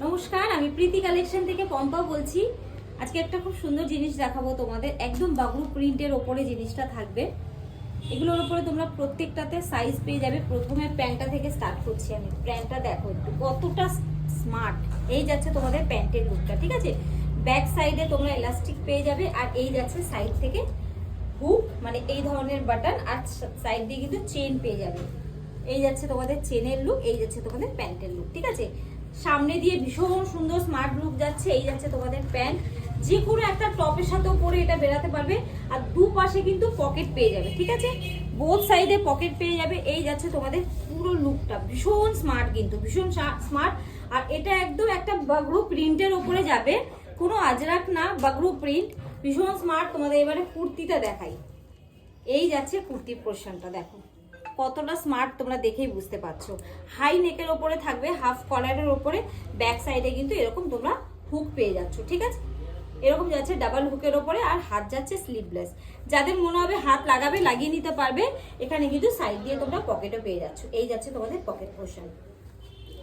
নমস্কার, আমি প্রীতি কালেকশন থেকে পম্পা বলছি। আজকে একটা খুব সুন্দর জিনিস দেখাবো তোমাদের, একদম বাগরু প্রিন্টের ওপরে জিনিসটা থাকবে। এগুলোর উপরে তোমরা প্রত্যেকটাতে সাইজ পেয়ে যাবে। প্রথমে প্যান্টটা থেকে স্টার্ট করছি আমি। প্যান্টটা দেখো একটু কতটা স্মার্ট। এই যাচ্ছে তোমাদের প্যান্টের লুকটা, ঠিক আছে। ব্যাক সাইডে তোমরা এলাস্টিক পেয়ে যাবে, আর এই যাচ্ছে সাইড থেকে হুক, মানে এই ধরনের বাটন, আর সাইড দিয়ে কিন্তু চেন পেয়ে যাবে। এই যাচ্ছে তোমাদের চেনের লুক, এই যাচ্ছে তোমাদের প্যান্টের লুক, ঠিক আছে। সামনে দিয়ে ভীষণ সুন্দর স্মার্ট লুক যাচ্ছে। এই যাচ্ছে তোমাদের প্যান্ট, যে কোনো একটা টপের সাথেও পরে এটা বেরাতে পারবে। আর দুপাশে কিন্তু পকেট পেয়ে যাবে, ঠিক আছে। বোথ সাইডে পকেট পেয়ে যাবে। এই যাচ্ছে তোমাদের পুরো লুকটা, ভীষণ স্মার্ট, কিন্তু ভীষণ স্মার্ট। আর এটা একদম একটা বাগরু প্রিন্টের ওপরে যাবে, কোনো আজরাক না, বাগরু প্রিন্ট, ভীষণ স্মার্ট। তোমাদের এবারে কুর্তিটা দেখাই। এই যাচ্ছে কুর্তির পোর্শনটা, দেখো কতটা স্মার্ট, তোমরা দেখেই বুঝতে পারছো। হাই নেকের ওপরে থাকবে, হাফ কলারের ওপরে, ব্যাক সাইডে কিন্তু এরকম তোমরা হুক পেয়ে যাচ্ছ, ঠিক আছে। এরকম যাচ্ছে ডাবল হুকের ওপরে, আর হাত যাচ্ছে স্লিভলেস। যাদের মনে হবে হাত লাগাবে লাগিয়ে নিতে পারবে। এখানে কিন্তু সাইড দিয়ে তোমরা পকেটও পেয়ে যাচ্ছ। এই যাচ্ছে তোমাদের পকেট পোর্শন,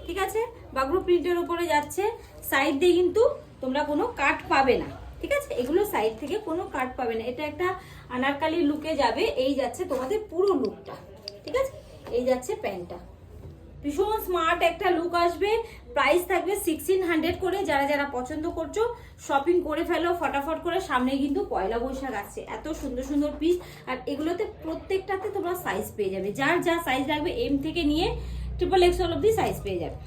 ঠিক আছে। বাগরু প্রিন্টের উপরে যাচ্ছে, সাইড দিয়ে কিন্তু তোমরা কোনো কাট পাবে না, ঠিক আছে। এগুলো সাইড থেকে কোনো কাট পাবে না। এটা একটা আনারকালি লুকে যাবে। এই যাচ্ছে তোমাদের পুরো লুকটা, ঠিক আছে। এই যাচ্ছে প্যান্টটা, ভীষণ স্মার্ট একটা লুক আসবে। প্রাইস থাকবে 1600 করে। যারা যারা পছন্দ করছো শপিং করে ফেলো ফটাফট করে, সামনে কিন্তু পয়লা বৈশাখ আসছে। এত সুন্দর সুন্দর পিস, আর এগুলোতে প্রত্যেকটাতে তোমরা সাইজ পেয়ে যাবে। যার যা সাইজ লাগবে, এম থেকে নিয়ে XXL অব্দি সাইজ পেয়ে যাবে।